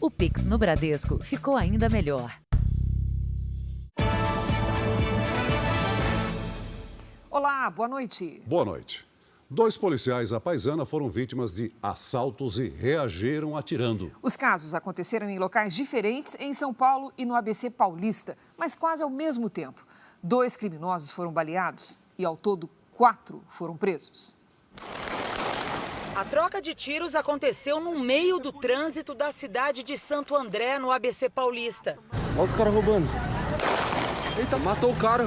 O Pix no Bradesco ficou ainda melhor. Olá, boa noite. Boa noite. 2 policiais à Paisana foram vítimas de assaltos e reagiram atirando. Os casos aconteceram em locais diferentes em São Paulo e no ABC Paulista, mas quase ao mesmo tempo. 2 criminosos foram baleados e, ao todo, 4 foram presos. A troca de tiros aconteceu no meio do trânsito da cidade de Santo André, no ABC Paulista. Olha os caras roubando. Eita, matou o cara.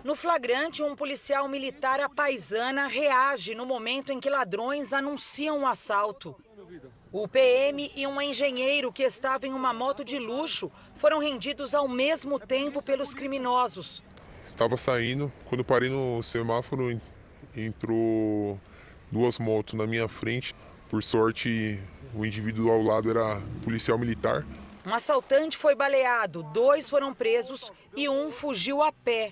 No flagrante, um policial militar à Paisana reage no momento em que ladrões anunciam um assalto. O PM e um engenheiro que estava em uma moto de luxo foram rendidos ao mesmo tempo pelos criminosos. Estava saindo, quando eu parei no semáforo, entrou 2 motos na minha frente. Por sorte, o indivíduo ao lado era policial militar. Um assaltante foi baleado, 2 foram presos e 1 fugiu a pé.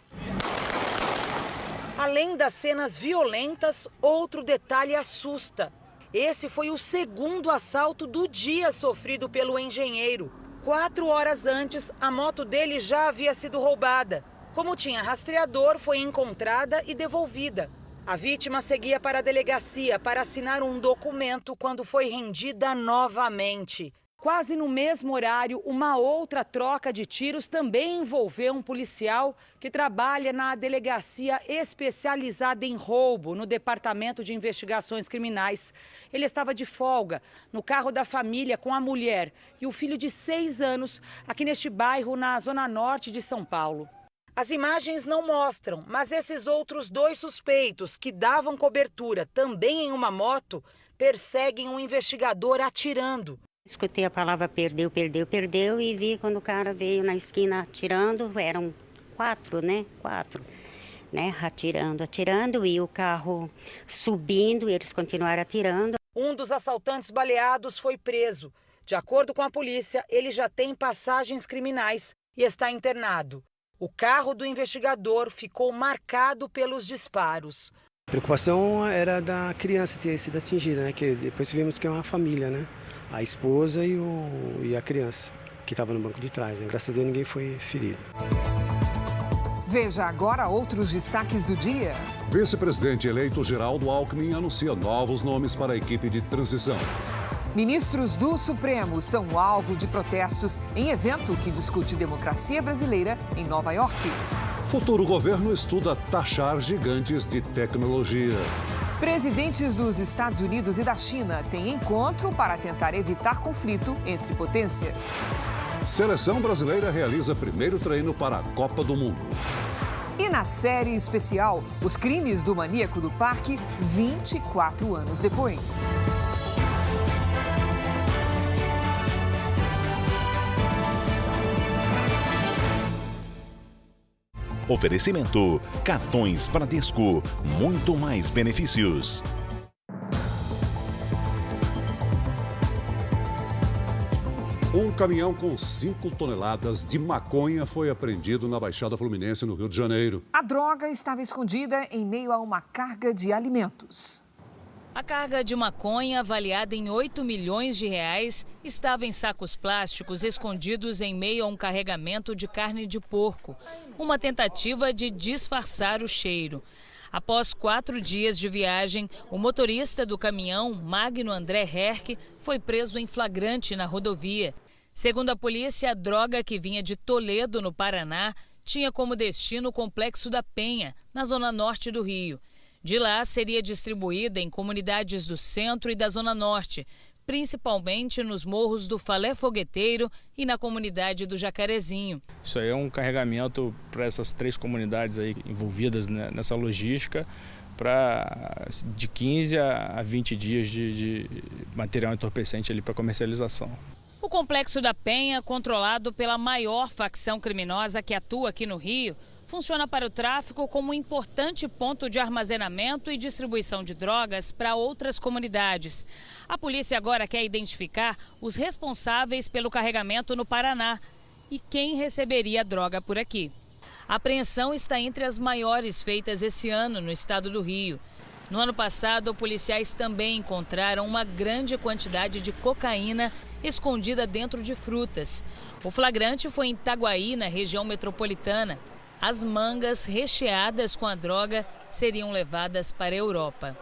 Além das cenas violentas, outro detalhe assusta. Esse foi o segundo assalto do dia sofrido pelo engenheiro. 4 horas antes, a moto dele já havia sido roubada. Como tinha rastreador, foi encontrada e devolvida. A vítima seguia para a delegacia para assinar um documento quando foi rendida novamente. Quase no mesmo horário, uma outra troca de tiros também envolveu um policial que trabalha na delegacia especializada em roubo, no Departamento de Investigações Criminais. Ele estava de folga no carro da família com a mulher e o filho de 6 anos, aqui neste bairro, na zona norte de São Paulo. As imagens não mostram, mas esses outros 2 suspeitos que davam cobertura também em uma moto perseguem um investigador atirando. Escutei a palavra perdeu, perdeu, perdeu e vi quando o cara veio na esquina atirando, eram 4, né? 4, né? Atirando e o carro subindo e eles continuaram atirando. Um dos assaltantes baleados foi preso. De acordo com a polícia, ele já tem passagens criminais e está internado. O carro do investigador ficou marcado pelos disparos. A preocupação era da criança ter sido atingida, né? Que depois vimos que é uma família, né? A esposa e a criança, que estava no banco de trás, né? Graças a Deus ninguém foi ferido. Veja agora outros destaques do dia. Vice-presidente eleito Geraldo Alckmin anuncia novos nomes para a equipe de transição. Ministros do Supremo são alvo de protestos em evento que discute democracia brasileira em Nova York. Futuro governo estuda taxar gigantes de tecnologia. Presidentes dos Estados Unidos e da China têm encontro para tentar evitar conflito entre potências. Seleção brasileira realiza primeiro treino para a Copa do Mundo. E na série especial, os crimes do maníaco do parque 24 anos depois. Oferecimento: cartões Bradesco, muito mais benefícios. Um caminhão com 5 toneladas de maconha foi apreendido na Baixada Fluminense, no Rio de Janeiro. A droga estava escondida em meio a uma carga de alimentos. A carga de maconha, avaliada em 8 milhões de reais, estava em sacos plásticos escondidos em meio a um carregamento de carne de porco. Uma tentativa de disfarçar o cheiro. Após 4 dias de viagem, o motorista do caminhão, Magno André Herck, foi preso em flagrante na rodovia. Segundo a polícia, a droga que vinha de Toledo, no Paraná, tinha como destino o Complexo da Penha, na zona norte do Rio. De lá, seria distribuída em comunidades do centro e da zona norte, principalmente nos morros do Falé Fogueteiro e na comunidade do Jacarezinho. Isso aí é um carregamento para essas 3 comunidades aí envolvidas nessa logística, de 15 a 20 dias de material entorpecente ali para comercialização. O Complexo da Penha, controlado pela maior facção criminosa que atua aqui no Rio, funciona para o tráfico como um importante ponto de armazenamento e distribuição de drogas para outras comunidades. A polícia agora quer identificar os responsáveis pelo carregamento no Paraná e quem receberia a droga por aqui. A apreensão está entre as maiores feitas esse ano no estado do Rio. No ano passado, policiais também encontraram uma grande quantidade de cocaína escondida dentro de frutas. O flagrante foi em Itaguaí, na região metropolitana. As mangas recheadas com a droga seriam levadas para a Europa.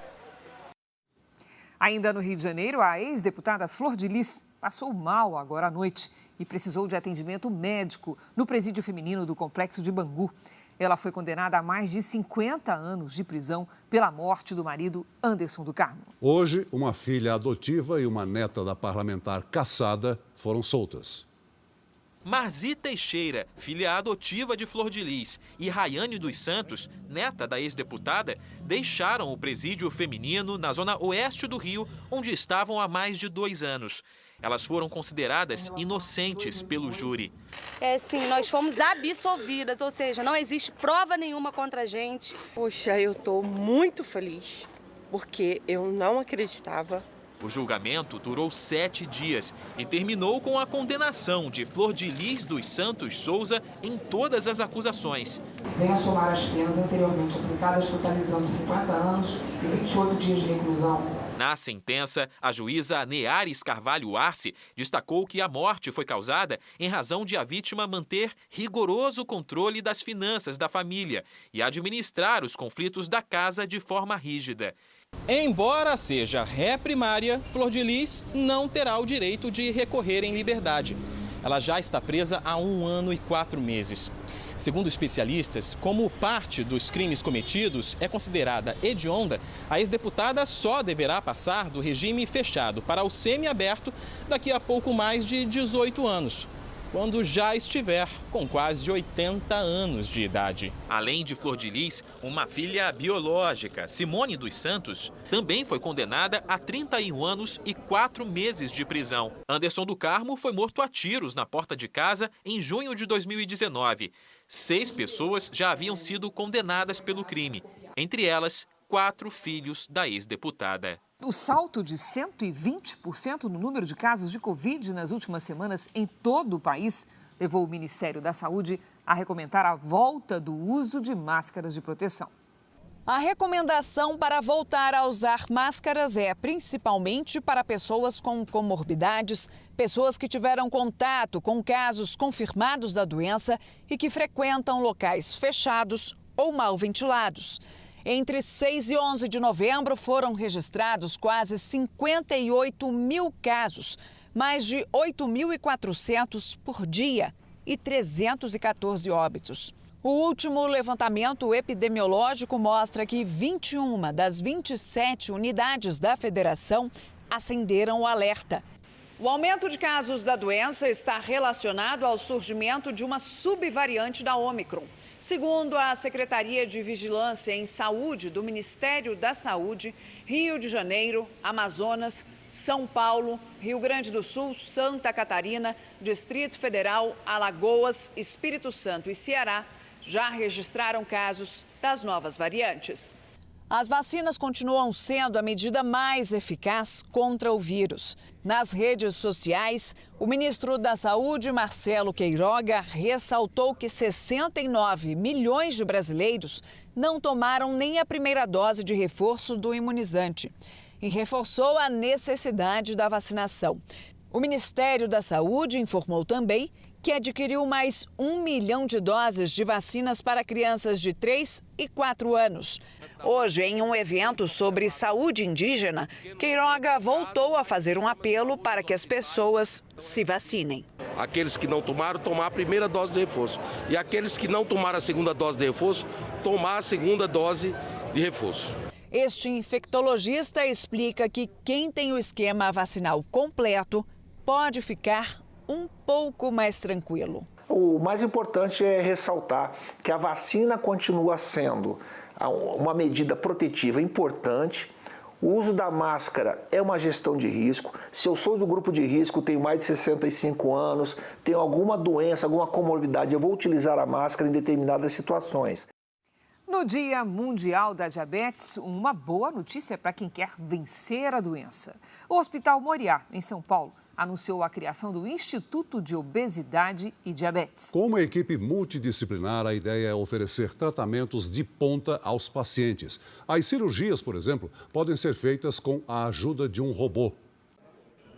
Ainda no Rio de Janeiro, a ex-deputada Flor de Lis passou mal agora à noite e precisou de atendimento médico no presídio feminino do Complexo de Bangu. Ela foi condenada a mais de 50 anos de prisão pela morte do marido Anderson do Carmo. Hoje, uma filha adotiva e uma neta da parlamentar cassada foram soltas. Marzi Teixeira, filha adotiva de Flor de Lis, e Rayane dos Santos, neta da ex-deputada, deixaram o presídio feminino na zona oeste do Rio, onde estavam há mais de 2 anos. Elas foram consideradas inocentes pelo júri. Sim, nós fomos absolvidas, ou seja, não existe prova nenhuma contra a gente. Poxa, eu estou muito feliz, porque eu não acreditava. O julgamento durou 7 dias e terminou com a condenação de Flor de Lis dos Santos Souza em todas as acusações. Venho a somar as penas anteriormente aplicadas, totalizando 50 anos e 28 dias de reclusão. Na sentença, a juíza Neares Carvalho Arce destacou que a morte foi causada em razão de a vítima manter rigoroso controle das finanças da família e administrar os conflitos da casa de forma rígida. Embora seja ré primária, Flor de Lis não terá o direito de recorrer em liberdade. Ela já está presa há 1 ano e 4 meses. Segundo especialistas, como parte dos crimes cometidos é considerada hedionda, a ex-deputada só deverá passar do regime fechado para o semiaberto daqui a pouco mais de 18 anos, quando já estiver com quase 80 anos de idade. Além de Flor de Lis, uma filha biológica, Simone dos Santos, também foi condenada a 31 anos e 4 meses de prisão. Anderson do Carmo foi morto a tiros na porta de casa em junho de 2019. 6 pessoas já haviam sido condenadas pelo crime, entre elas 4 filhos da ex-deputada. O salto de 120% no número de casos de Covid nas últimas semanas em todo o país levou o Ministério da Saúde a recomendar a volta do uso de máscaras de proteção. A recomendação para voltar a usar máscaras é principalmente para pessoas com comorbidades, pessoas que tiveram contato com casos confirmados da doença e que frequentam locais fechados ou mal ventilados. Entre 6 e 11 de novembro foram registrados quase 58 mil casos, mais de 8.400 por dia e 314 óbitos. O último levantamento epidemiológico mostra que 21 das 27 unidades da federação acenderam o alerta. O aumento de casos da doença está relacionado ao surgimento de uma subvariante da Ômicron. Segundo a Secretaria de Vigilância em Saúde do Ministério da Saúde, Rio de Janeiro, Amazonas, São Paulo, Rio Grande do Sul, Santa Catarina, Distrito Federal, Alagoas, Espírito Santo e Ceará já registraram casos das novas variantes. As vacinas continuam sendo a medida mais eficaz contra o vírus. Nas redes sociais, o ministro da Saúde, Marcelo Queiroga, ressaltou que 69 milhões de brasileiros não tomaram nem a primeira dose de reforço do imunizante e reforçou a necessidade da vacinação. O Ministério da Saúde informou também que adquiriu mais 1 milhão de doses de vacinas para crianças de 3 e 4 anos. Hoje, em um evento sobre saúde indígena, Queiroga voltou a fazer um apelo para que as pessoas se vacinem. Aqueles que não tomaram, tomar a primeira dose de reforço. E aqueles que não tomaram a segunda dose de reforço, tomar a segunda dose de reforço. Este infectologista explica que quem tem o esquema vacinal completo pode ficar um pouco mais tranquilo. O mais importante é ressaltar que a vacina continua sendo uma medida protetiva importante. O uso da máscara é uma gestão de risco. Se eu sou do grupo de risco, tenho mais de 65 anos, tenho alguma doença, alguma comorbidade, eu vou utilizar a máscara em determinadas situações. No Dia Mundial da Diabetes, uma boa notícia para quem quer vencer a doença. O Hospital Moriá, em São Paulo, anunciou a criação do Instituto de Obesidade e Diabetes. Com uma equipe multidisciplinar, a ideia é oferecer tratamentos de ponta aos pacientes. As cirurgias, por exemplo, podem ser feitas com a ajuda de um robô.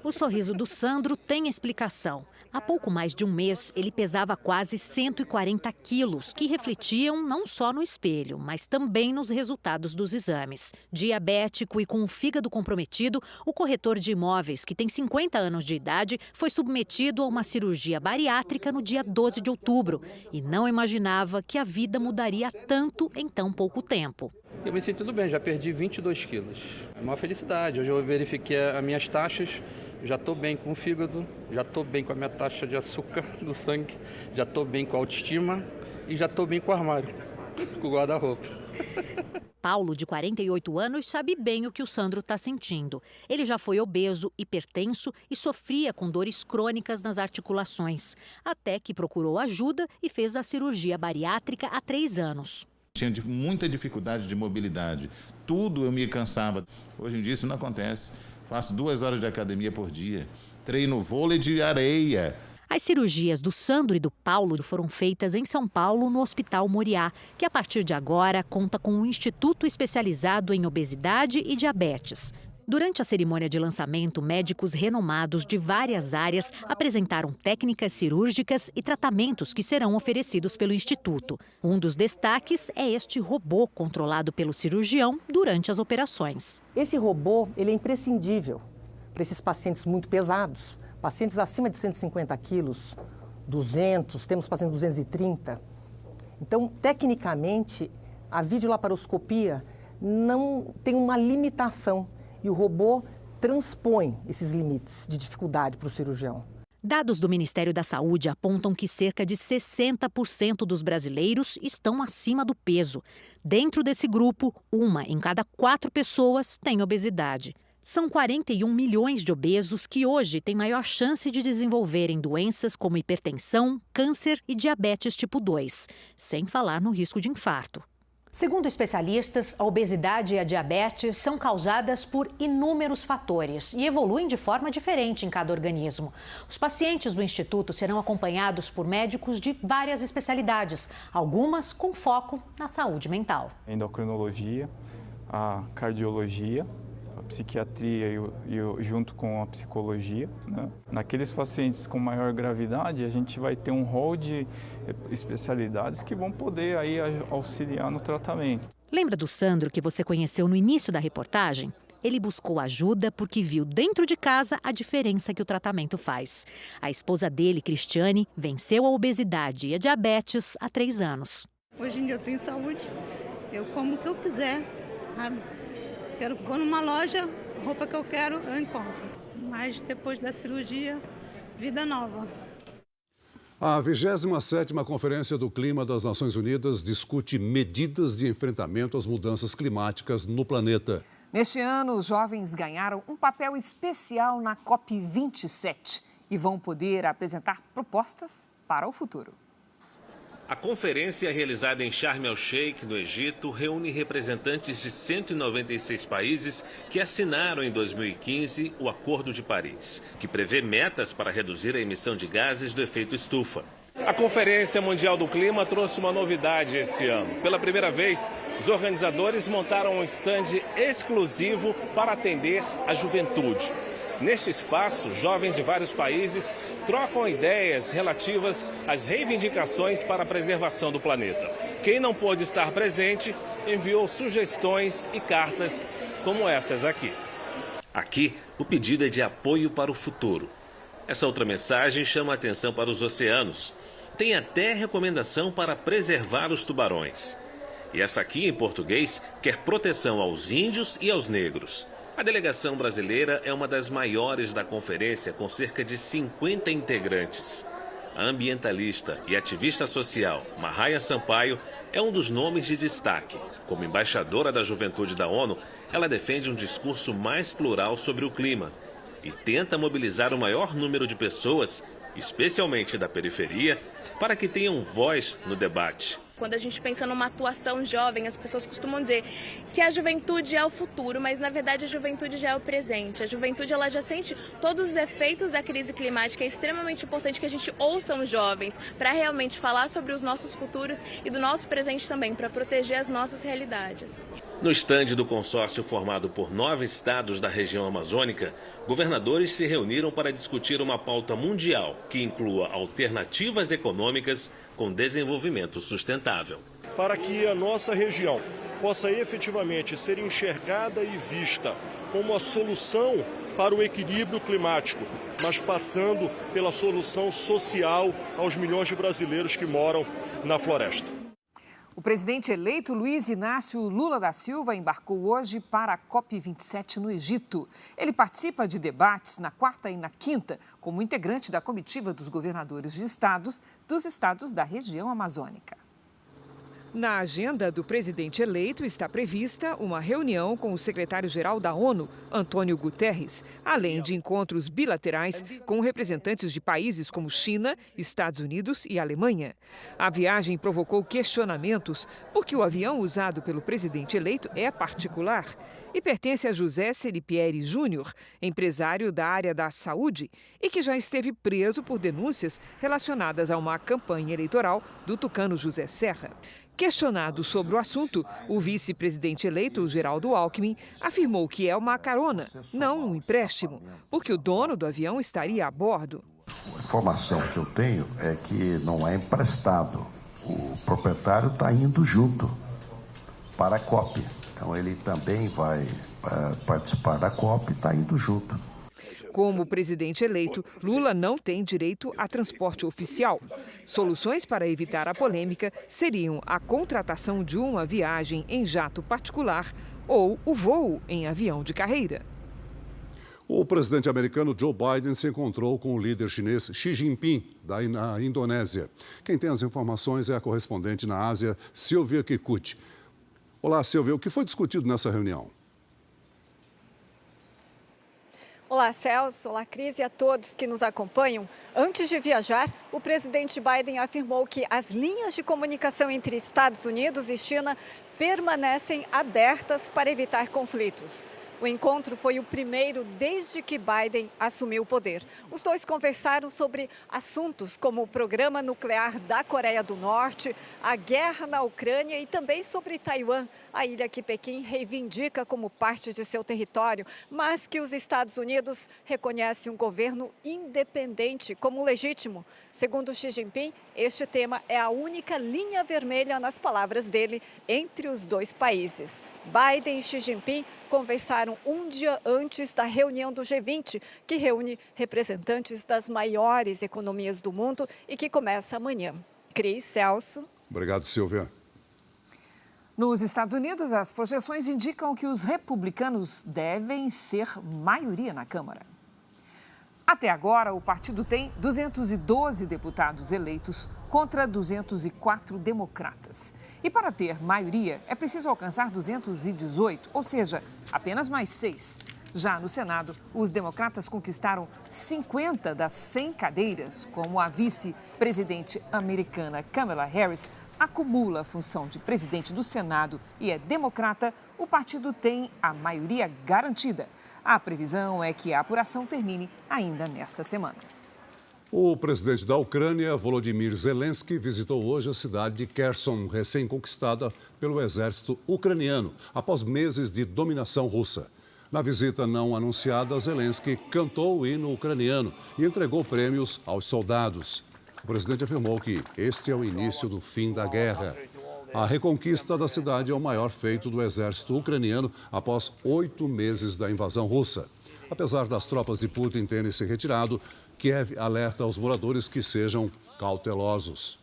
O sorriso do Sandro tem explicação. Há pouco mais de um mês, ele pesava quase 140 quilos, que refletiam não só no espelho, mas também nos resultados dos exames. Diabético e com o fígado comprometido, o corretor de imóveis, que tem 50 anos de idade, foi submetido a uma cirurgia bariátrica no dia 12 de outubro e não imaginava que a vida mudaria tanto em tão pouco tempo. Eu me sinto tudo bem, já perdi 22 quilos. É uma felicidade. Hoje eu verifiquei as minhas taxas, já estou bem com o fígado, já estou bem com a minha taxa de açúcar no sangue, já estou bem com a autoestima e já estou bem com o armário, com o guarda-roupa. Paulo, de 48 anos, sabe bem o que o Sandro está sentindo. Ele já foi obeso, hipertenso e sofria com dores crônicas nas articulações, até que procurou ajuda e fez a cirurgia bariátrica há 3 anos. Tinha muita dificuldade de mobilidade, tudo eu me cansava. Hoje em dia isso não acontece. Faço 2 horas de academia por dia, treino vôlei de areia. As cirurgias do Sandro e do Paulo foram feitas em São Paulo, no Hospital Moriá, que a partir de agora conta com um instituto especializado em obesidade e diabetes. Durante a cerimônia de lançamento, médicos renomados de várias áreas apresentaram técnicas cirúrgicas e tratamentos que serão oferecidos pelo Instituto. Um dos destaques é este robô controlado pelo cirurgião durante as operações. Esse robô ele é imprescindível para esses pacientes muito pesados, pacientes acima de 150 quilos, 200, temos pacientes 230. Então, tecnicamente, a videolaparoscopia não tem uma limitação. E o robô transpõe esses limites de dificuldade para o cirurgião. Dados do Ministério da Saúde apontam que cerca de 60% dos brasileiros estão acima do peso. Dentro desse grupo, 1 em cada 4 pessoas tem obesidade. São 41 milhões de obesos que hoje têm maior chance de desenvolverem doenças como hipertensão, câncer e diabetes tipo 2, sem falar no risco de infarto. Segundo especialistas, a obesidade e a diabetes são causadas por inúmeros fatores e evoluem de forma diferente em cada organismo. Os pacientes do Instituto serão acompanhados por médicos de várias especialidades, algumas com foco na saúde mental. A endocrinologia, a cardiologia, a psiquiatria junto com a psicologia, né? Naqueles pacientes com maior gravidade, a gente vai ter um rol de especialidades que vão poder aí auxiliar no tratamento. Lembra do Sandro que você conheceu no início da reportagem? Ele buscou ajuda porque viu dentro de casa a diferença que o tratamento faz. A esposa dele, Cristiane, venceu a obesidade e a diabetes há 3 anos. Hoje em dia eu tenho saúde, eu como o que eu quiser, sabe? Vou numa loja, a roupa que eu quero, eu encontro. Mas depois da cirurgia, vida nova. A 27ª Conferência do Clima das Nações Unidas discute medidas de enfrentamento às mudanças climáticas no planeta. Neste ano, os jovens ganharam um papel especial na COP27 e vão poder apresentar propostas para o futuro. A conferência, realizada em Sharm el-Sheikh, no Egito, reúne representantes de 196 países que assinaram em 2015 o Acordo de Paris, que prevê metas para reduzir a emissão de gases do efeito estufa. A Conferência Mundial do Clima trouxe uma novidade esse ano. Pela primeira vez, os organizadores montaram um estande exclusivo para atender a juventude. Neste espaço, jovens de vários países trocam ideias relativas às reivindicações para a preservação do planeta. Quem não pôde estar presente enviou sugestões e cartas como essas aqui. Aqui, o pedido é de apoio para o futuro. Essa outra mensagem chama a atenção para os oceanos. Tem até recomendação para preservar os tubarões. E essa aqui, em português, quer proteção aos índios e aos negros. A delegação brasileira é uma das maiores da conferência, com cerca de 50 integrantes. A ambientalista e ativista social Marraia Sampaio é um dos nomes de destaque. Como embaixadora da juventude da ONU, ela defende um discurso mais plural sobre o clima e tenta mobilizar o maior número de pessoas, especialmente da periferia, para que tenham voz no debate. Quando a gente pensa numa atuação jovem, as pessoas costumam dizer que a juventude é o futuro, mas na verdade a juventude já é o presente. A juventude ela já sente todos os efeitos da crise climática. É extremamente importante que a gente ouça os jovens para realmente falar sobre os nossos futuros e do nosso presente também, para proteger as nossas realidades. No estande do consórcio formado por 9 estados da região amazônica, governadores se reuniram para discutir uma pauta mundial que inclua alternativas econômicas com desenvolvimento sustentável. Para que a nossa região possa efetivamente ser enxergada e vista como a solução para o equilíbrio climático, mas passando pela solução social aos milhões de brasileiros que moram na floresta. O presidente eleito Luiz Inácio Lula da Silva embarcou hoje para a COP27 no Egito. Ele participa de debates na quarta e na quinta como integrante da comitiva dos governadores de estados dos estados da região amazônica. Na agenda do presidente eleito está prevista uma reunião com o secretário-geral da ONU, Antônio Guterres, além de encontros bilaterais com representantes de países como China, Estados Unidos e Alemanha. A viagem provocou questionamentos porque o avião usado pelo presidente eleito é particular e pertence a José Seripieri Júnior, empresário da área da saúde e que já esteve preso por denúncias relacionadas a uma campanha eleitoral do tucano José Serra. Questionado sobre o assunto, o vice-presidente eleito, Geraldo Alckmin, afirmou que é uma carona, não um empréstimo, porque o dono do avião estaria a bordo. A informação que eu tenho é que não é emprestado. O proprietário está indo junto para a COP. Então ele também vai participar da COP e está indo junto. Como presidente eleito, Lula não tem direito a transporte oficial. Soluções para evitar a polêmica seriam a contratação de uma viagem em jato particular ou o voo em avião de carreira. O presidente americano Joe Biden se encontrou com o líder chinês Xi Jinping, na Indonésia. Quem tem as informações é a correspondente na Ásia, Silvia Kikuchi. Olá, Silvia, o que foi discutido nessa reunião? Olá, Celso. Olá, Cris, e a todos que nos acompanham. Antes de viajar, o presidente Biden afirmou que as linhas de comunicação entre Estados Unidos e China permanecem abertas para evitar conflitos. O encontro foi o primeiro desde que Biden assumiu o poder. Os dois conversaram sobre assuntos como o programa nuclear da Coreia do Norte, a guerra na Ucrânia e também sobre Taiwan, a ilha que Pequim reivindica como parte de seu território, mas que os Estados Unidos reconhecem um governo independente como legítimo. Segundo Xi Jinping, este tema é a única linha vermelha, nas palavras dele, entre os dois países. Biden e Xi Jinping conversaram um dia antes da reunião do G20, que reúne representantes das maiores economias do mundo e que começa amanhã. Cris, Celso. Obrigado, Silvia. Nos Estados Unidos, as projeções indicam que os republicanos devem ser maioria na Câmara. Até agora, o partido tem 212 deputados eleitos contra 204 democratas. E para ter maioria, é preciso alcançar 218, ou seja, apenas mais 6. Já no Senado, os democratas conquistaram 50 das 100 cadeiras, como a vice-presidente americana Kamala Harris acumula a função de presidente do Senado e é democrata, o partido tem a maioria garantida. A previsão é que a apuração termine ainda nesta semana. O presidente da Ucrânia, Volodymyr Zelensky, visitou hoje a cidade de Kherson, recém-conquistada pelo exército ucraniano, após meses de dominação russa. Na visita não anunciada, Zelensky cantou o hino ucraniano e entregou prêmios aos soldados. O presidente afirmou que este é o início do fim da guerra. A reconquista da cidade é o maior feito do exército ucraniano após 8 meses da invasão russa. Apesar das tropas de Putin terem se retirado, Kiev alerta aos moradores que sejam cautelosos.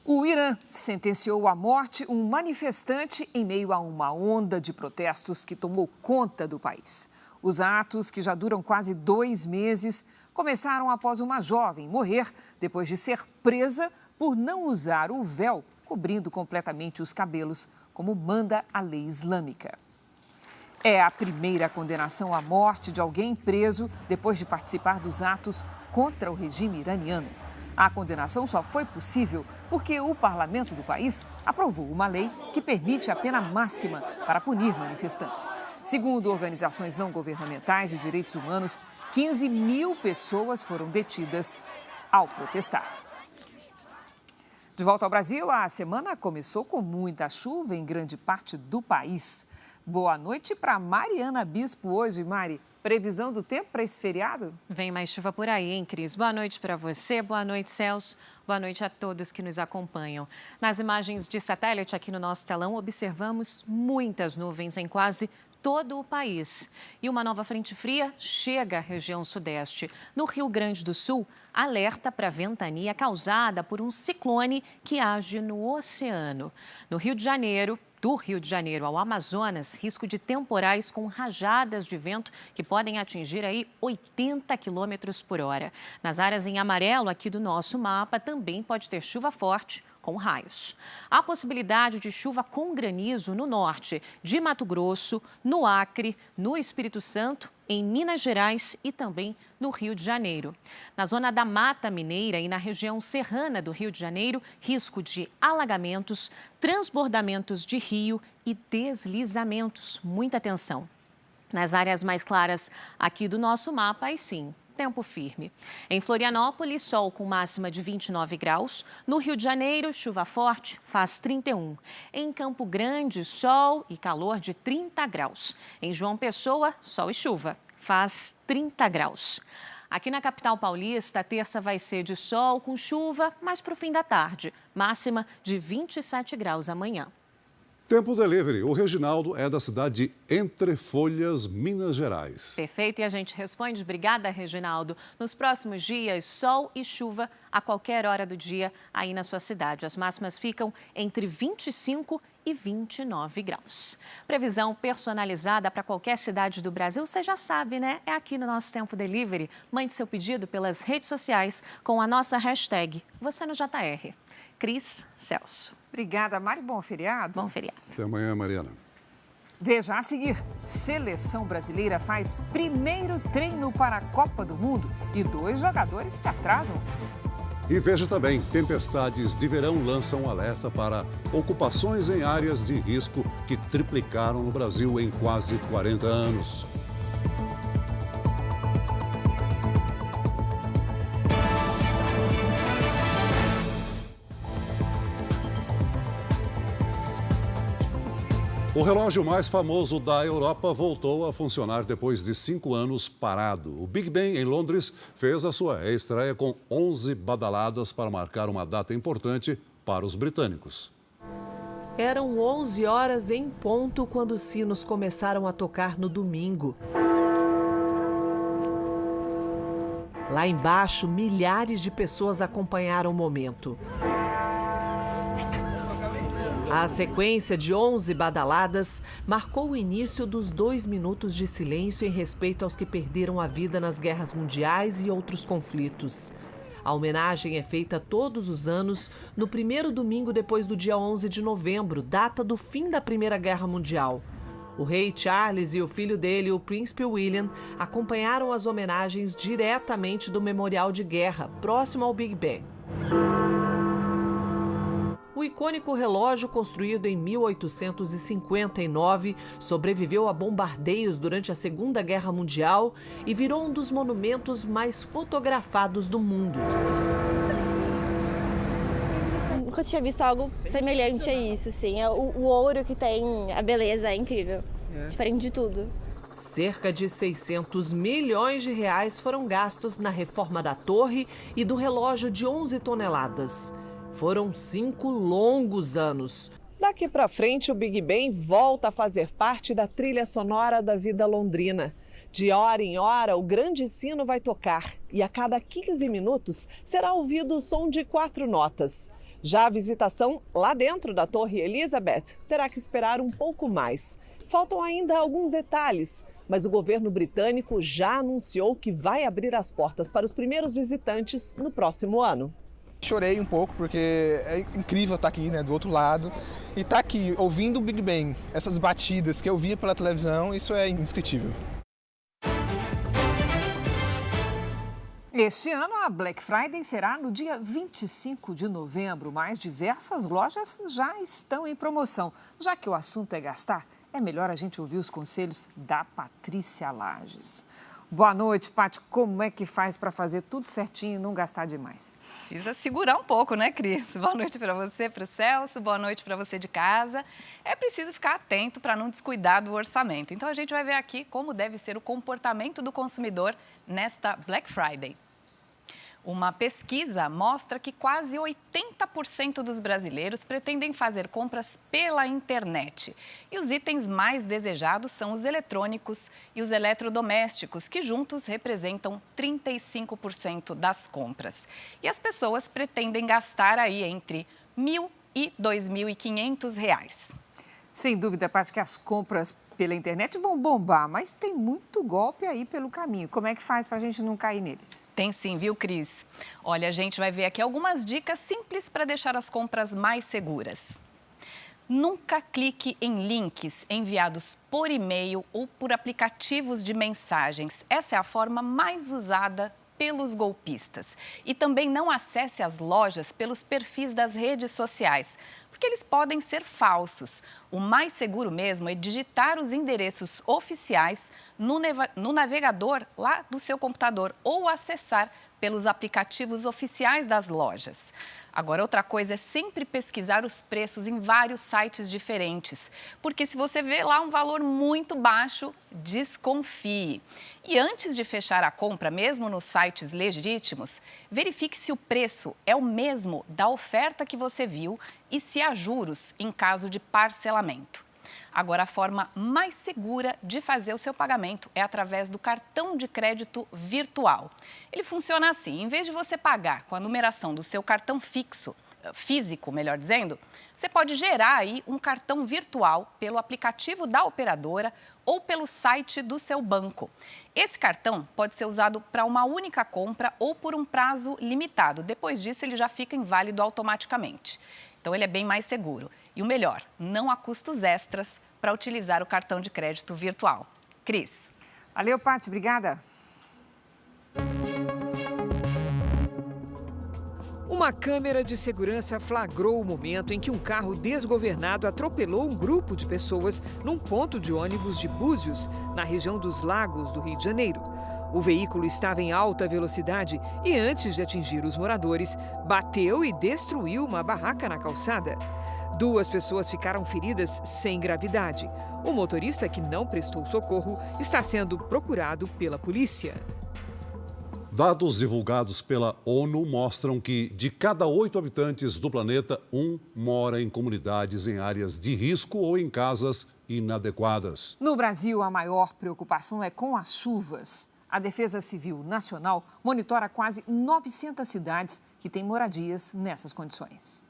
O Irã sentenciou à morte um manifestante em meio a uma onda de protestos que tomou conta do país. Os atos, que já duram quase 2 meses, começaram após uma jovem morrer depois de ser presa por não usar o véu cobrindo completamente os cabelos, como manda a lei islâmica. É a primeira condenação à morte de alguém preso depois de participar dos atos contra o regime iraniano. A condenação só foi possível porque o parlamento do país aprovou uma lei que permite a pena máxima para punir manifestantes. Segundo organizações não governamentais de direitos humanos, 15 mil pessoas foram detidas ao protestar. De volta ao Brasil, a semana começou com muita chuva em grande parte do país. Boa noite para Mariana Bispo hoje, Mari. Previsão do tempo para esse feriado? Vem mais chuva por aí, hein, Cris? Boa noite para você, boa noite, Celso. Boa noite a todos que nos acompanham. Nas imagens de satélite aqui no nosso telão, observamos muitas nuvens em quase todo o país. E uma nova frente fria chega à região sudeste. No Rio Grande do Sul, alerta para ventania causada por um ciclone que age no oceano. No Rio de Janeiro, do Rio de Janeiro ao Amazonas, risco de temporais com rajadas de vento que podem atingir aí 80 km por hora. Nas áreas em amarelo aqui do nosso mapa, também pode ter chuva forte com raios. Há possibilidade de chuva com granizo no norte de Mato Grosso, no Acre, no Espírito Santo, em Minas Gerais e também no Rio de Janeiro. Na zona da Mata Mineira e na região serrana do Rio de Janeiro, risco de alagamentos, transbordamentos de rio e deslizamentos. Muita atenção. Nas áreas mais claras aqui do nosso mapa, aí sim, tempo firme. Em Florianópolis, sol com máxima de 29 graus. No Rio de Janeiro, chuva forte, faz 31. Em Campo Grande, sol e calor de 30 graus. Em João Pessoa, sol e chuva, faz 30 graus. Aqui na capital paulista, a terça vai ser de sol com chuva, mas para o fim da tarde. Máxima de 27 graus amanhã. Tempo Delivery. O Reginaldo é da cidade de Entrefolhas, Minas Gerais. Perfeito, e a gente responde. Obrigada, Reginaldo. Nos próximos dias, sol e chuva a qualquer hora do dia aí na sua cidade. As máximas ficam entre 25 e 29 graus. Previsão personalizada para qualquer cidade do Brasil, você já sabe, né? É aqui no nosso Tempo Delivery. Mande seu pedido pelas redes sociais com a nossa hashtag #VocêNoJR. Cris, Celso. Obrigada, Mari. Bom feriado. Bom feriado. Até amanhã, Mariana. Veja a seguir. Seleção brasileira faz primeiro treino para a Copa do Mundo e 2 jogadores se atrasam. E veja também, tempestades de verão lançam um alerta para ocupações em áreas de risco que triplicaram no Brasil em quase 40 anos. O relógio mais famoso da Europa voltou a funcionar depois de 5 anos parado. O Big Ben, em Londres, fez a sua estreia com 11 badaladas para marcar uma data importante para os britânicos. Eram 11 horas em ponto quando os sinos começaram a tocar no domingo. Lá embaixo, milhares de pessoas acompanharam o momento. A sequência de 11 badaladas marcou o início dos 2 minutos de silêncio em respeito aos que perderam a vida nas guerras mundiais e outros conflitos. A homenagem é feita todos os anos no primeiro domingo depois do dia 11 de novembro, data do fim da Primeira Guerra Mundial. O rei Charles e o filho dele, o príncipe William, acompanharam as homenagens diretamente do Memorial de Guerra, próximo ao Big Ben. O icônico relógio, construído em 1859, sobreviveu a bombardeios durante a Segunda Guerra Mundial e virou um dos monumentos mais fotografados do mundo. Nunca tinha visto algo semelhante a isso, assim. O ouro que tem, a beleza é incrível, diferente de tudo. Cerca de 600 milhões de reais foram gastos na reforma da torre e do relógio de 11 toneladas. Foram 5 longos anos. Daqui para frente, o Big Ben volta a fazer parte da trilha sonora da vida londrina. De hora em hora, o grande sino vai tocar e a cada 15 minutos será ouvido o som de 4 notas. Já a visitação lá dentro da Torre Elizabeth terá que esperar um pouco mais. Faltam ainda alguns detalhes, mas o governo britânico já anunciou que vai abrir as portas para os primeiros visitantes no próximo ano. Chorei um pouco porque é incrível estar aqui, né, do outro lado, e estar aqui ouvindo o Big Ben, essas batidas que eu via pela televisão, isso é indescritível. Este ano, a Black Friday será no dia 25 de novembro, mas diversas lojas já estão em promoção. Já que o assunto é gastar, é melhor a gente ouvir os conselhos da Patrícia Lages. Boa noite, Paty. Como é que faz para fazer tudo certinho e não gastar demais? Precisa segurar um pouco, né, Cris? Boa noite para você, para o Celso, boa noite para você de casa. É preciso ficar atento para não descuidar do orçamento. Então, a gente vai ver aqui como deve ser o comportamento do consumidor nesta Black Friday. Uma pesquisa mostra que quase 80% dos brasileiros pretendem fazer compras pela internet. E os itens mais desejados são os eletrônicos e os eletrodomésticos, que juntos representam 35% das compras. E as pessoas pretendem gastar aí entre R$ 1.000 e R$ 2.500. Sem dúvida, Paty, que as compras pela internet vão bombar, mas tem muito golpe aí pelo caminho. Como é que faz para a gente não cair neles? Tem sim, viu, Cris? Olha, a gente vai ver aqui algumas dicas simples para deixar as compras mais seguras. Nunca clique em links enviados por e-mail ou por aplicativos de mensagens. Essa é a forma mais usada pelos golpistas. E também não acesse as lojas pelos perfis das redes sociais, porque eles podem ser falsos. O mais seguro mesmo é digitar os endereços oficiais no navegador lá do seu computador ou acessar pelos aplicativos oficiais das lojas. Agora, outra coisa é sempre pesquisar os preços em vários sites diferentes, porque se você vê lá um valor muito baixo, desconfie. E antes de fechar a compra, mesmo nos sites legítimos, verifique se o preço é o mesmo da oferta que você viu e se há juros em caso de parcelamento. Agora, a forma mais segura de fazer o seu pagamento é através do cartão de crédito virtual. Ele funciona assim: em vez de você pagar com a numeração do seu cartão físico, melhor dizendo, você pode gerar aí um cartão virtual pelo aplicativo da operadora ou pelo site do seu banco. Esse cartão pode ser usado para uma única compra ou por um prazo limitado. Depois disso, ele já fica inválido automaticamente. Então, ele é bem mais seguro. E o melhor, não há custos extras para utilizar o cartão de crédito virtual. Cris. Valeu, Paty. Obrigada. Uma câmera de segurança flagrou o momento em que um carro desgovernado atropelou um grupo de pessoas num ponto de ônibus de Búzios, na região dos Lagos do Rio de Janeiro. O veículo estava em alta velocidade e, antes de atingir os moradores, bateu e destruiu uma barraca na calçada. 2 pessoas ficaram feridas sem gravidade. O motorista, que não prestou socorro, está sendo procurado pela polícia. Dados divulgados pela ONU mostram que, de cada 8 habitantes do planeta, 1 mora em comunidades em áreas de risco ou em casas inadequadas. No Brasil, a maior preocupação é com as chuvas. A Defesa Civil Nacional monitora quase 900 cidades que têm moradias nessas condições.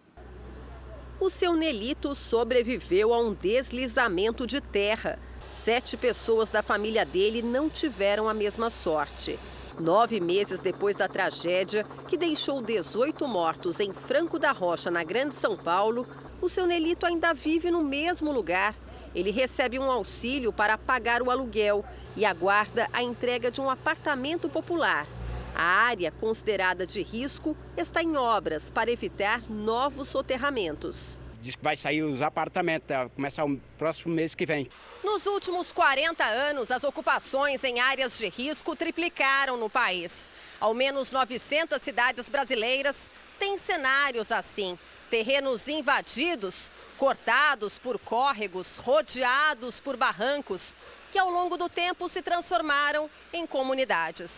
O seu Nelito sobreviveu a um deslizamento de terra. 7 pessoas da família dele não tiveram a mesma sorte. 9 meses depois da tragédia, que deixou 18 mortos em Franco da Rocha, na Grande São Paulo, o seu Nelito ainda vive no mesmo lugar. Ele recebe um auxílio para pagar o aluguel e aguarda a entrega de um apartamento popular. A área considerada de risco está em obras para evitar novos soterramentos. Diz que vai sair os apartamentos, começar o próximo mês que vem. Nos últimos 40 anos, as ocupações em áreas de risco triplicaram no país. Ao menos 900 cidades brasileiras têm cenários assim. Terrenos invadidos, cortados por córregos, rodeados por barrancos, que ao longo do tempo se transformaram em comunidades.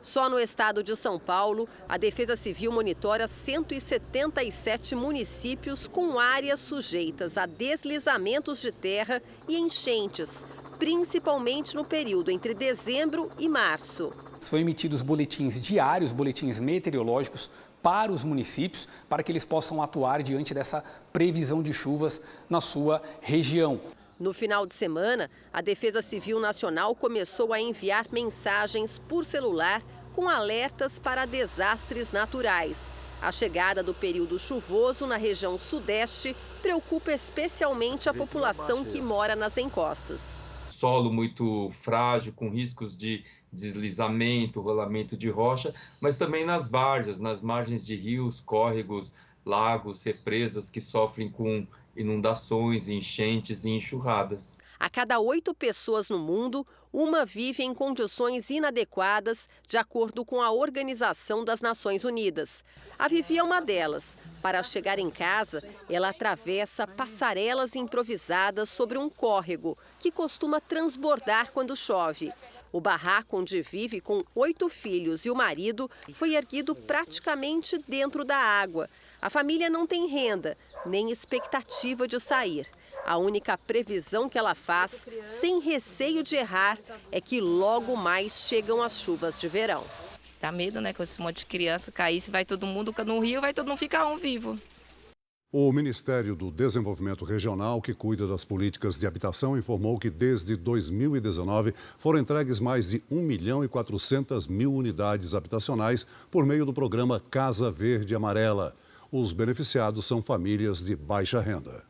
Só no estado de São Paulo, a Defesa Civil monitora 177 municípios com áreas sujeitas a deslizamentos de terra e enchentes, principalmente no período entre dezembro e março. São emitidos boletins diários, boletins meteorológicos para os municípios, para que eles possam atuar diante dessa previsão de chuvas na sua região. No final de semana, a Defesa Civil Nacional começou a enviar mensagens por celular com alertas para desastres naturais. A chegada do período chuvoso na região sudeste preocupa especialmente a população que mora nas encostas. Solo muito frágil, com riscos de deslizamento, rolamento de rocha, mas também nas várzeas, nas margens de rios, córregos, lagos, represas que sofrem com inundações, enchentes e enxurradas. A cada 8 pessoas no mundo, uma vive em condições inadequadas, de acordo com a Organização das Nações Unidas. A Vivi é uma delas. Para chegar em casa, ela atravessa passarelas improvisadas sobre um córrego, que costuma transbordar quando chove. O barraco onde vive com 8 filhos e o marido foi erguido praticamente dentro da água. A família não tem renda, nem expectativa de sair. A única previsão que ela faz, sem receio de errar, é que logo mais chegam as chuvas de verão. Dá medo, né? Com esse monte de criança cair, se vai todo mundo no rio, vai todo mundo ficar vivo. O Ministério do Desenvolvimento Regional, que cuida das políticas de habitação, informou que desde 2019 foram entregues mais de 1.400.000 unidades habitacionais por meio do programa Casa Verde Amarela. Os beneficiados são famílias de baixa renda.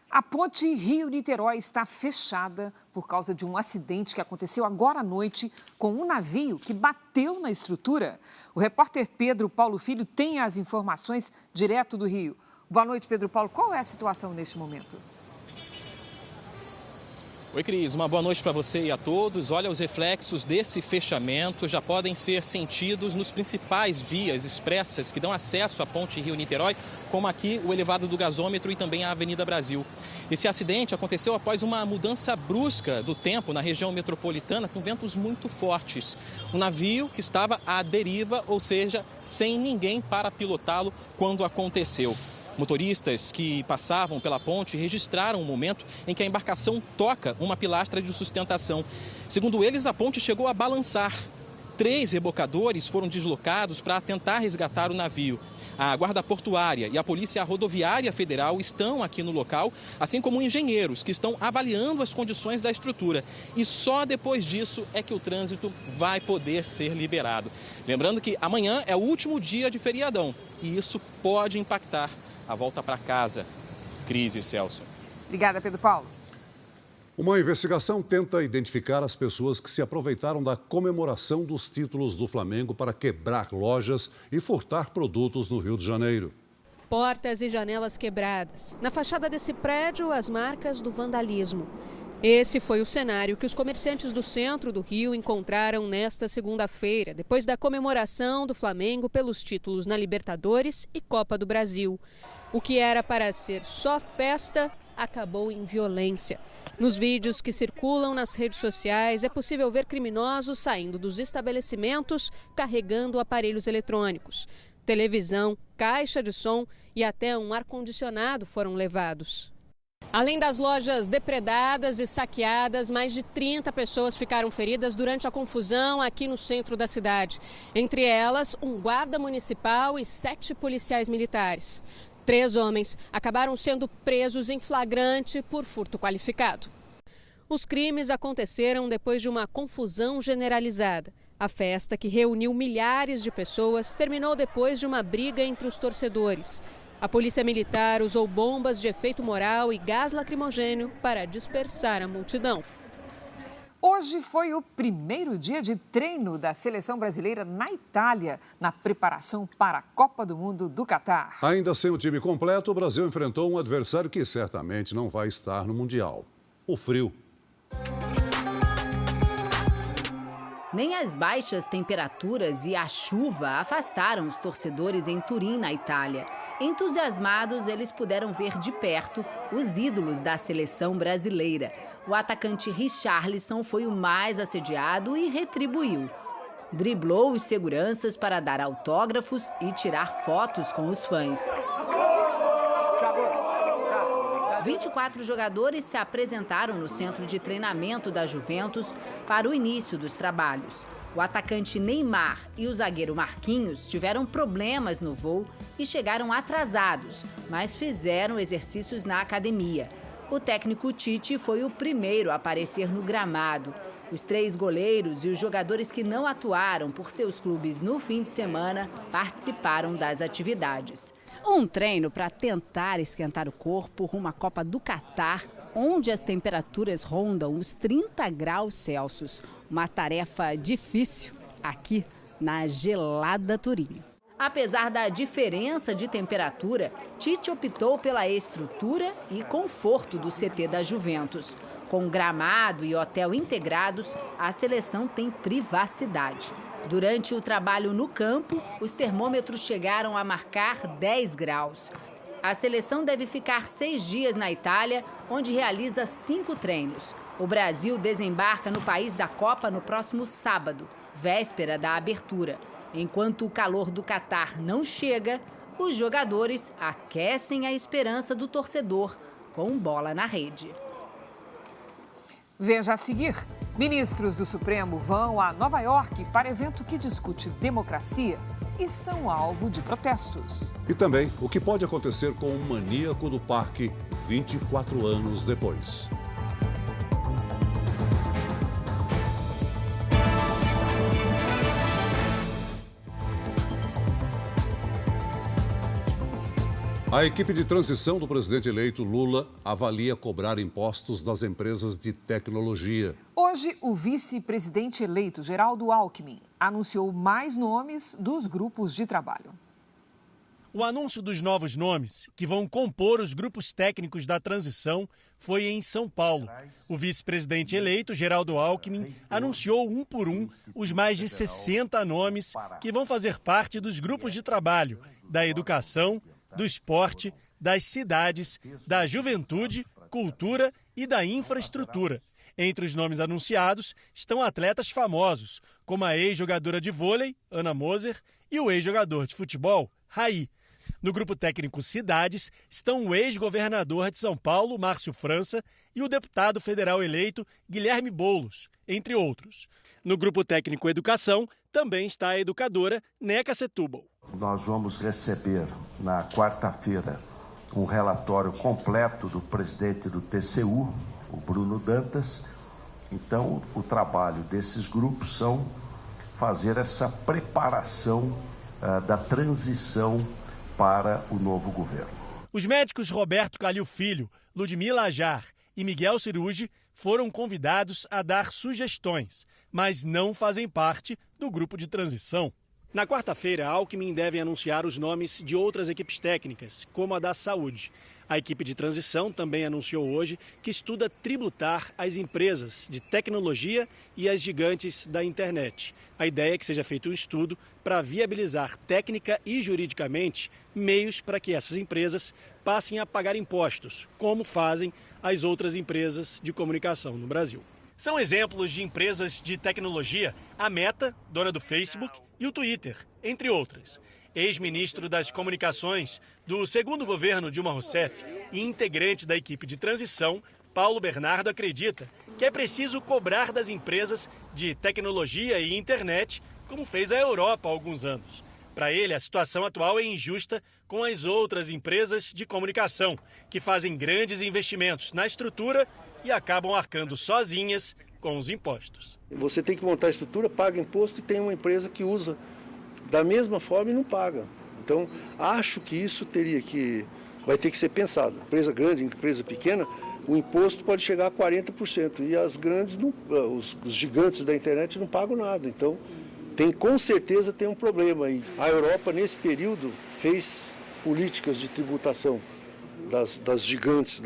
A ponte Rio-Niterói está fechada por causa de um acidente que aconteceu agora à noite com um navio que bateu na estrutura. O repórter Pedro Paulo Filho tem as informações direto do Rio. Boa noite, Pedro Paulo. Qual é a situação neste momento? Oi, Cris. Uma boa noite para você e a todos. Olha, os reflexos desse fechamento já podem ser sentidos nos principais vias expressas que dão acesso à ponte Rio-Niterói, como aqui o elevado do gasômetro e também a Avenida Brasil. Esse acidente aconteceu após uma mudança brusca do tempo na região metropolitana com ventos muito fortes. O navio que estava à deriva, ou seja, sem ninguém para pilotá-lo quando aconteceu. Motoristas que passavam pela ponte registraram o momento em que a embarcação toca uma pilastra de sustentação. Segundo eles, a ponte chegou a balançar. 3 rebocadores foram deslocados para tentar resgatar o navio. A Guarda Portuária e a Polícia Rodoviária Federal estão aqui no local, assim como engenheiros que estão avaliando as condições da estrutura. E só depois disso é que o trânsito vai poder ser liberado. Lembrando que amanhã é o último dia de feriadão e isso pode impactar a volta para casa. Cris e Celso. Obrigada, Pedro Paulo. Uma investigação tenta identificar as pessoas que se aproveitaram da comemoração dos títulos do Flamengo para quebrar lojas e furtar produtos no Rio de Janeiro. Portas e janelas quebradas. Na fachada desse prédio, as marcas do vandalismo. Esse foi o cenário que os comerciantes do centro do Rio encontraram nesta segunda-feira, depois da comemoração do Flamengo pelos títulos na Libertadores e Copa do Brasil. O que era para ser só festa acabou em violência. Nos vídeos que circulam nas redes sociais, é possível ver criminosos saindo dos estabelecimentos carregando aparelhos eletrônicos. Televisão, caixa de som e até um ar-condicionado foram levados. Além das lojas depredadas e saqueadas, mais de 30 pessoas ficaram feridas durante a confusão aqui no centro da cidade. Entre elas, um guarda municipal e 7 policiais militares. 3 homens acabaram sendo presos em flagrante por furto qualificado. Os crimes aconteceram depois de uma confusão generalizada. A festa, que reuniu milhares de pessoas, terminou depois de uma briga entre os torcedores. A polícia militar usou bombas de efeito moral e gás lacrimogêneo para dispersar a multidão. Hoje foi o primeiro dia de treino da seleção brasileira na Itália, na preparação para a Copa do Mundo do Catar. Ainda sem o time completo, o Brasil enfrentou um adversário que certamente não vai estar no Mundial: o frio. Nem as baixas temperaturas e a chuva afastaram os torcedores em Turim, na Itália. Entusiasmados, eles puderam ver de perto os ídolos da seleção brasileira. O atacante Richarlison foi o mais assediado e retribuiu. Driblou os seguranças para dar autógrafos e tirar fotos com os fãs. 24 jogadores se apresentaram no centro de treinamento da Juventus para o início dos trabalhos. O atacante Neymar e o zagueiro Marquinhos tiveram problemas no voo e chegaram atrasados, mas fizeram exercícios na academia. O técnico Tite foi o primeiro a aparecer no gramado. Os 3 goleiros e os jogadores que não atuaram por seus clubes no fim de semana participaram das atividades. Um treino para tentar esquentar o corpo rumo à Copa do Catar onde as temperaturas rondam os 30 graus Celsius. Uma tarefa difícil aqui na gelada Turim. Apesar da diferença de temperatura, Tite optou pela estrutura e conforto do CT da Juventus. Com gramado e hotel integrados, a seleção tem privacidade. Durante o trabalho no campo, os termômetros chegaram a marcar 10 graus. A seleção deve ficar 6 dias na Itália, onde realiza 5 treinos. O Brasil desembarca no país da Copa no próximo sábado, véspera da abertura. Enquanto o calor do Catar não chega, os jogadores aquecem a esperança do torcedor com bola na rede. Veja a seguir. Ministros do Supremo vão a Nova York para evento que discute democracia e são alvo de protestos. E também o que pode acontecer com o maníaco do parque 24 anos depois. A equipe de transição do presidente eleito Lula avalia cobrar impostos das empresas de tecnologia. Hoje, o vice-presidente eleito Geraldo Alckmin anunciou mais nomes dos grupos de trabalho. O anúncio dos novos nomes, que vão compor os grupos técnicos da transição, foi em São Paulo. O vice-presidente eleito, Geraldo Alckmin, anunciou um por um os mais de 60 nomes que vão fazer parte dos grupos de trabalho da educação, do esporte, das cidades, da juventude, cultura e da infraestrutura. Entre os nomes anunciados estão atletas famosos, como a ex-jogadora de vôlei, Ana Moser, e o ex-jogador de futebol, Raí. No grupo técnico Cidades estão o ex-governador de São Paulo, Márcio França, e o deputado federal eleito, Guilherme Boulos, entre outros. No grupo técnico Educação também está a educadora Neca Setúbal. Nós vamos receber na quarta-feira um relatório completo do presidente do TCU, o Bruno Dantas. Então, o trabalho desses grupos são fazer essa preparação da transição para o novo governo. Os médicos Roberto Calil Filho, Ludmila Ajar e Miguel Cirugi foram convidados a dar sugestões, mas não fazem parte do grupo de transição. Na quarta-feira, Alckmin deve anunciar os nomes de outras equipes técnicas, como a da saúde. A equipe de transição também anunciou hoje que estuda tributar as empresas de tecnologia e as gigantes da internet. A ideia é que seja feito um estudo para viabilizar técnica e juridicamente meios para que essas empresas passem a pagar impostos, como fazem as outras empresas de comunicação no Brasil. São exemplos de empresas de tecnologia a Meta, dona do Facebook, e o Twitter, entre outras. Ex-ministro das Comunicações do segundo governo Dilma Rousseff e integrante da equipe de transição, Paulo Bernardo acredita que é preciso cobrar das empresas de tecnologia e internet, como fez a Europa há alguns anos. Para ele, a situação atual é injusta com as outras empresas de comunicação, que fazem grandes investimentos na estrutura e acabam arcando sozinhas com os impostos. Você tem que montar a estrutura, paga imposto e tem uma empresa que usa da mesma forma e não paga. Então, acho que isso vai ter que ser pensado. Empresa grande, empresa pequena, o imposto pode chegar a 40%. E as grandes, os gigantes da internet não pagam nada. Então, com certeza tem um problema. E a Europa, nesse período, fez políticas de tributação das gigantes,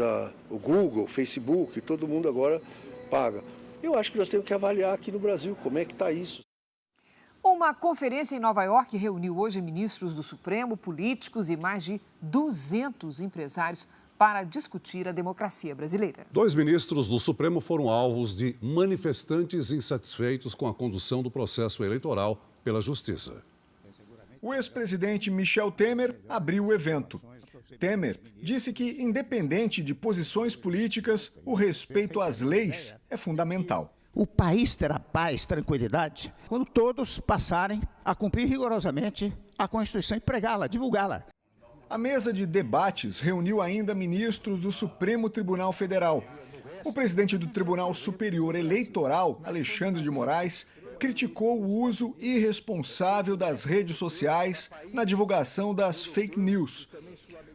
o Google, o Facebook, todo mundo agora paga. Eu acho que nós temos que avaliar aqui no Brasil como é que está isso. Uma conferência em Nova York reuniu hoje ministros do Supremo, políticos e mais de 200 empresários para discutir a democracia brasileira. 2 ministros do Supremo foram alvos de manifestantes insatisfeitos com a condução do processo eleitoral pela Justiça. O ex-presidente Michel Temer abriu o evento. Temer disse que, independente de posições políticas, o respeito às leis é fundamental. O país terá paz, tranquilidade, quando todos passarem a cumprir rigorosamente a Constituição e pregá-la, divulgá-la. A mesa de debates reuniu ainda ministros do Supremo Tribunal Federal. O presidente do Tribunal Superior Eleitoral, Alexandre de Moraes, criticou o uso irresponsável das redes sociais na divulgação das fake news.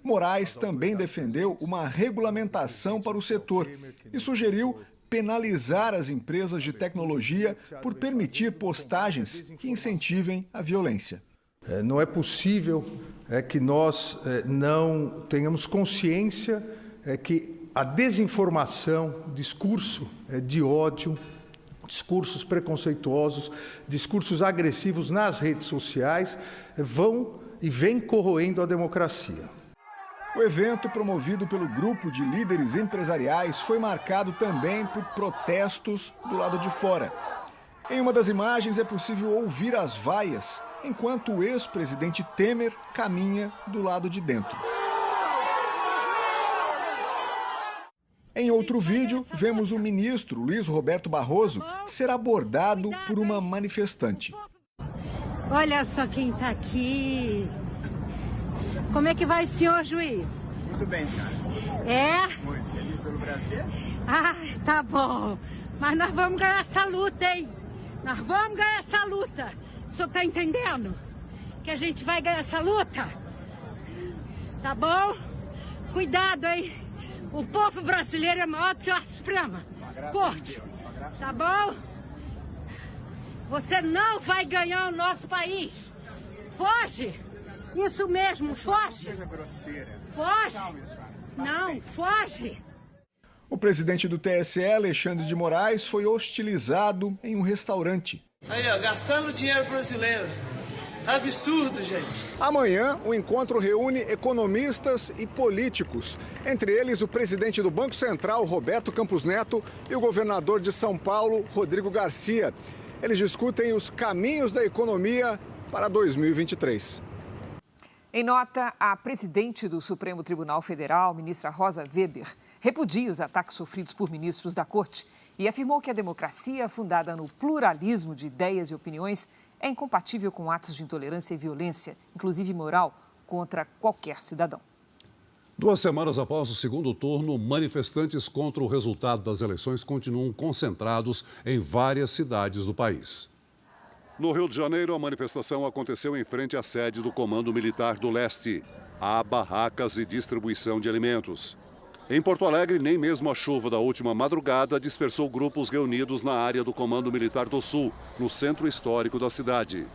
Moraes também defendeu uma regulamentação para o setor e sugeriu penalizar as empresas de tecnologia por permitir postagens que incentivem a violência. Não é possível que nós não tenhamos consciência que a desinformação, discurso de ódio, discursos preconceituosos, discursos agressivos nas redes sociais vêm corroendo a democracia. O evento, promovido pelo grupo de líderes empresariais, foi marcado também por protestos do lado de fora. Em uma das imagens é possível ouvir as vaias, enquanto o ex-presidente Temer caminha do lado de dentro. Em outro vídeo, vemos o ministro Luiz Roberto Barroso ser abordado por uma manifestante. Olha só quem está aqui. Como é que vai, senhor juiz? Muito bem, senhora. É? Muito feliz pelo Brasil. Ah, tá bom. Mas nós vamos ganhar essa luta, hein? Nós vamos ganhar essa luta. O senhor tá entendendo? Que a gente vai ganhar essa luta? Tá bom? Cuidado, hein? O povo brasileiro é maior do que a Suprema Corte. Tá bom? Você não vai ganhar o nosso país. Foge! Isso mesmo, foge! Não seja grosseira. Foge! Calma, senhora. Não, foge! O presidente do TSE, Alexandre de Moraes, foi hostilizado em um restaurante. Aí, ó, gastando dinheiro brasileiro. Absurdo, gente. Amanhã, o encontro reúne economistas e políticos. Entre eles, o presidente do Banco Central, Roberto Campos Neto, e o governador de São Paulo, Rodrigo Garcia. Eles discutem os caminhos da economia para 2023. Em nota, a presidente do Supremo Tribunal Federal, ministra Rosa Weber, repudia os ataques sofridos por ministros da Corte e afirmou que a democracia, fundada no pluralismo de ideias e opiniões, é incompatível com atos de intolerância e violência, inclusive moral, contra qualquer cidadão. 2 semanas após o segundo turno, manifestantes contra o resultado das eleições continuam concentrados em várias cidades do país. No Rio de Janeiro, a manifestação aconteceu em frente à sede do Comando Militar do Leste. Há barracas e distribuição de alimentos. Em Porto Alegre, nem mesmo a chuva da última madrugada dispersou grupos reunidos na área do Comando Militar do Sul, no centro histórico da cidade.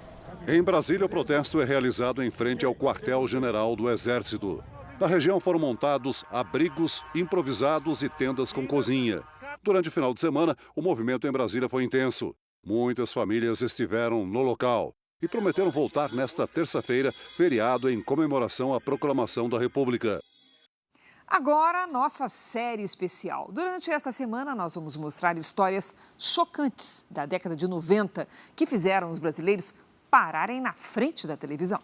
Em Brasília, o protesto é realizado em frente ao quartel-general do Exército. Na região foram montados abrigos improvisados e tendas com cozinha. Durante o final de semana, o movimento em Brasília foi intenso. Muitas famílias estiveram no local e prometeram voltar nesta terça-feira, feriado em comemoração à proclamação da República. Agora, nossa série especial. Durante esta semana, nós vamos mostrar histórias chocantes da década de 90 que fizeram os brasileiros pararem na frente da televisão.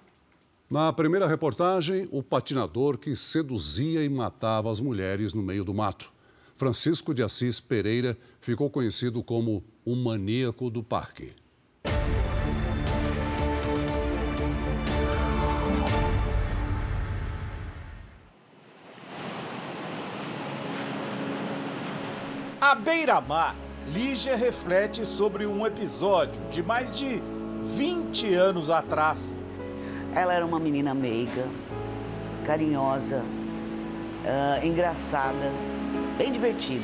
Na primeira reportagem, o patinador que seduzia e matava as mulheres no meio do mato. Francisco de Assis Pereira ficou conhecido como o maníaco do parque. À beira-mar, Lígia reflete sobre um episódio de mais de 20 anos atrás. Ela era uma menina meiga, carinhosa, engraçada, bem divertida.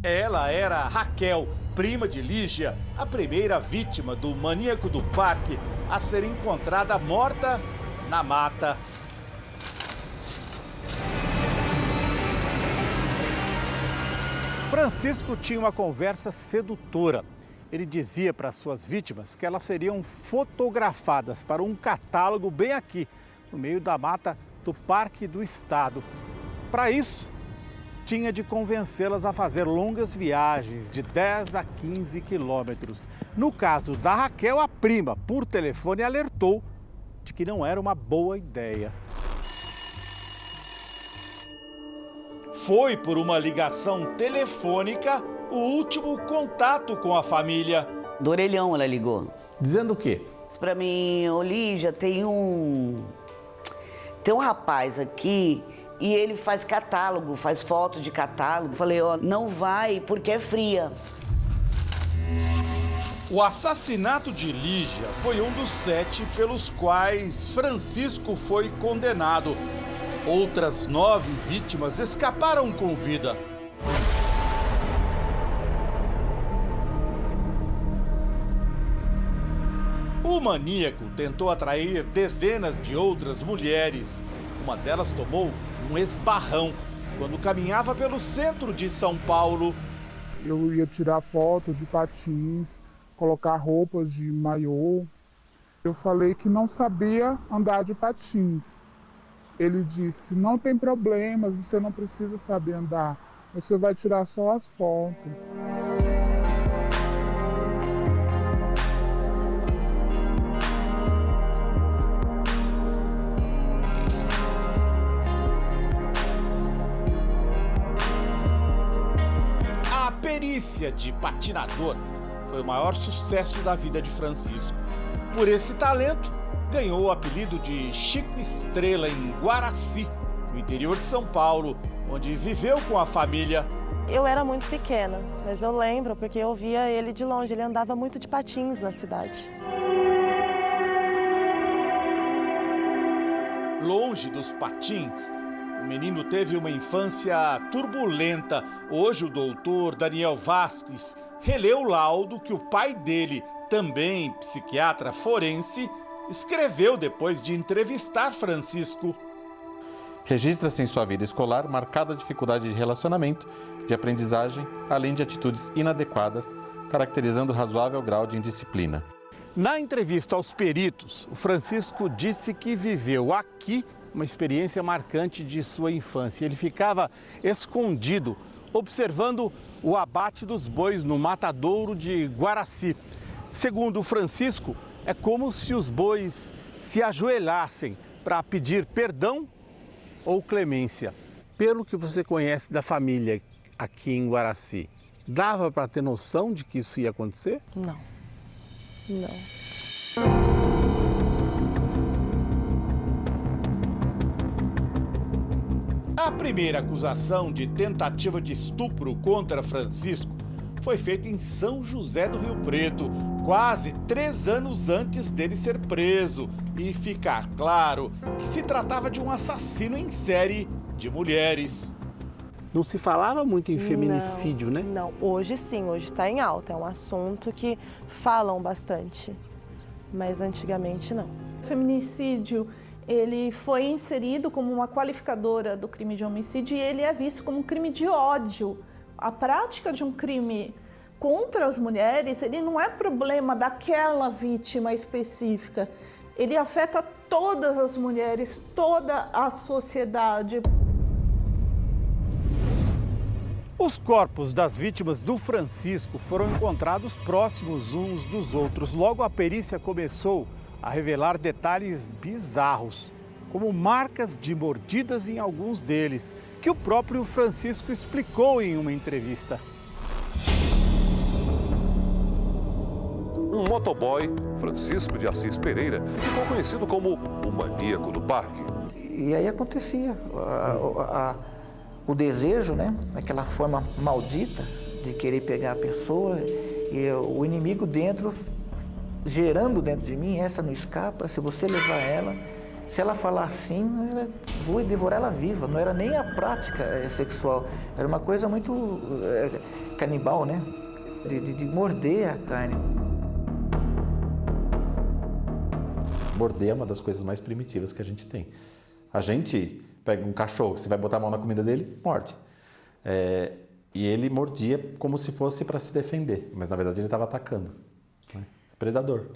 Ela era Raquel, prima de Lígia, a primeira vítima do maníaco do parque a ser encontrada morta na mata. Francisco tinha uma conversa sedutora. Ele dizia para suas vítimas que elas seriam fotografadas para um catálogo bem aqui, no meio da mata do Parque do Estado. Para isso, tinha de convencê-las a fazer longas viagens de 10 a 15 quilômetros. No caso da Raquel, a prima, por telefone, alertou de que não era uma boa ideia. Foi por uma ligação telefônica o último contato com a família. Do orelhão ela ligou. Dizendo o quê? Disse pra mim, ô Lígia, tem um rapaz aqui e ele faz catálogo, faz foto de catálogo. Falei, ó, não vai porque é fria. O assassinato de Lígia foi um dos 7 pelos quais Francisco foi condenado. Outras 9 vítimas escaparam com vida. O maníaco tentou atrair dezenas de outras mulheres. Uma delas tomou um esbarrão quando caminhava pelo centro de São Paulo. Eu ia tirar fotos de patins, colocar roupas de maiô. Eu falei que não sabia andar de patins. Ele disse, não tem problema, você não precisa saber andar, você vai tirar só as fotos. A perícia de patinador foi o maior sucesso da vida de Francisco. Por esse talento, ganhou o apelido de Chico Estrela em Guaraci, no interior de São Paulo, onde viveu com a família. Eu era muito pequena, mas eu lembro porque eu via ele de longe, ele andava muito de patins na cidade. Longe dos patins, o menino teve uma infância turbulenta. Hoje o doutor Daniel Vasques releu o laudo que o pai dele, também psiquiatra forense, escreveu depois de entrevistar Francisco. Registra-se em sua vida escolar marcada dificuldade de relacionamento, de aprendizagem, além de atitudes inadequadas, caracterizando razoável grau de indisciplina. Na entrevista aos peritos, o Francisco disse que viveu aqui uma experiência marcante de sua infância. Ele ficava escondido, observando o abate dos bois no matadouro de Guaraci. Segundo o Francisco, é como se os bois se ajoelhassem para pedir perdão ou clemência. Pelo que você conhece da família aqui em Guaraci, dava para ter noção de que isso ia acontecer? Não. A primeira acusação de tentativa de estupro contra Francisco foi feita em São José do Rio Preto, quase 3 anos antes dele ser preso e ficar claro que se tratava de um assassino em série de mulheres. Não se falava muito em feminicídio, né? Não, hoje sim, hoje está em alta, é um assunto que falam bastante, mas antigamente não. O feminicídio, ele foi inserido como uma qualificadora do crime de homicídio e ele é visto como um crime de ódio. A prática de um crime contra as mulheres, ele não é problema daquela vítima específica, ele afeta todas as mulheres, toda a sociedade. Os corpos das vítimas do Francisco foram encontrados próximos uns dos outros. Logo, a perícia começou a revelar detalhes bizarros, como marcas de mordidas em alguns deles, que o próprio Francisco explicou em uma entrevista. Um motoboy, Francisco de Assis Pereira, ficou conhecido como o maníaco do parque. E aí acontecia o desejo, né? Aquela forma maldita de querer pegar a pessoa e o inimigo dentro, gerando dentro de mim, essa não escapa, se você levar ela, se ela falar assim, vou devorar ela viva. Não era nem a prática sexual, era uma coisa muito canibal, né? De morder a carne. Morder é uma das coisas mais primitivas que a gente tem. A gente pega um cachorro, você vai botar a mão na comida dele, morde. E ele mordia como se fosse para se defender, mas na verdade ele estava atacando. Predador.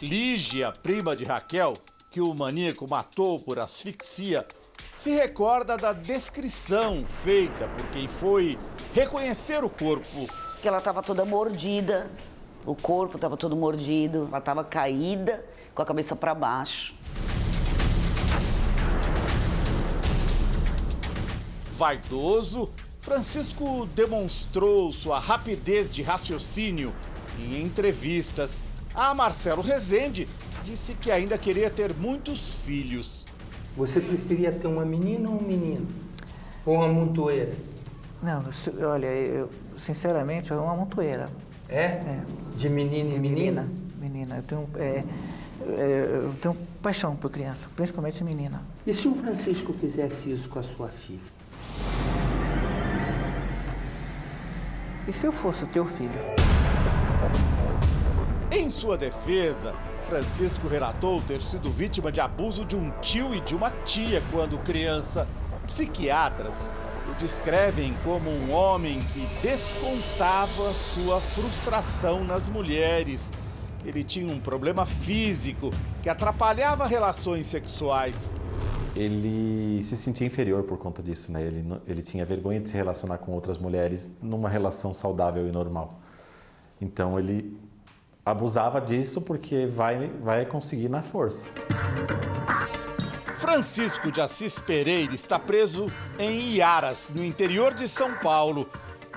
Lígia, prima de Raquel, que o maníaco matou por asfixia, se recorda da descrição feita por quem foi reconhecer o corpo. Que ela estava toda mordida, o corpo estava todo mordido, ela estava caída, com a cabeça para baixo. Vaidoso, Francisco demonstrou sua rapidez de raciocínio em entrevistas. A Marcelo Rezende disse que ainda queria ter muitos filhos. Você preferia ter uma menina ou um menino? Ou uma montoeira? Não, olha, sinceramente, é uma montoeira. De menino e menina? Menina. Eu tenho paixão por criança, principalmente menina. E se o Francisco fizesse isso com a sua filha? E se eu fosse o teu filho? Em sua defesa, Francisco relatou ter sido vítima de abuso de um tio e de uma tia quando criança. Psiquiatras o descrevem como um homem que descontava sua frustração nas mulheres. Ele tinha um problema físico que atrapalhava relações sexuais. Ele se sentia inferior por conta disso, né? Ele tinha vergonha de se relacionar com outras mulheres numa relação saudável e normal. Então ele abusava disso porque vai conseguir na força. Francisco de Assis Pereira está preso em Iaras, no interior de São Paulo.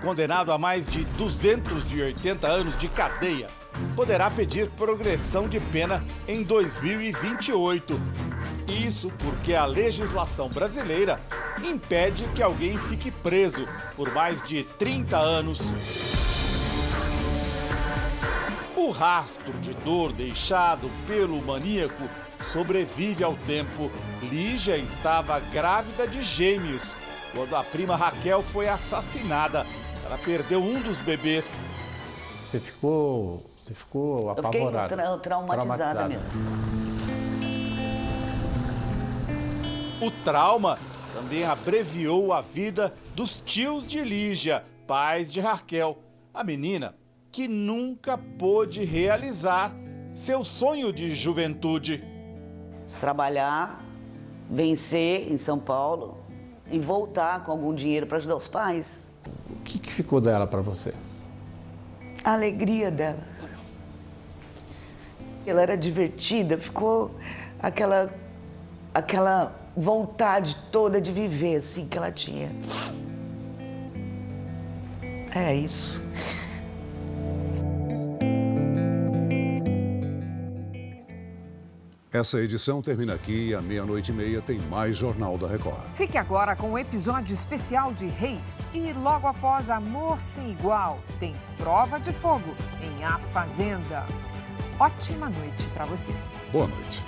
Condenado a mais de 280 anos de cadeia, poderá pedir progressão de pena em 2028. Isso porque a legislação brasileira impede que alguém fique preso por mais de 30 anos. O rastro de dor deixado pelo maníaco sobrevive ao tempo. Lígia estava grávida de gêmeos quando a prima Raquel foi assassinada. Ela perdeu um dos bebês. Você ficou apavorada? Eu fiquei traumatizada mesmo. O trauma também abreviou a vida dos tios de Lígia, pais de Raquel, a menina que nunca pôde realizar seu sonho de juventude. Trabalhar, vencer em São Paulo e voltar com algum dinheiro para ajudar os pais. O que ficou dela para você? A alegria dela. Ela era divertida, ficou aquela vontade toda de viver assim que ela tinha. É isso. Essa edição termina aqui e à 00:30 tem mais Jornal da Record. Fique agora com o episódio especial de Reis e logo após Amor Sem Igual, tem Prova de Fogo em A Fazenda. Ótima noite para você. Boa noite.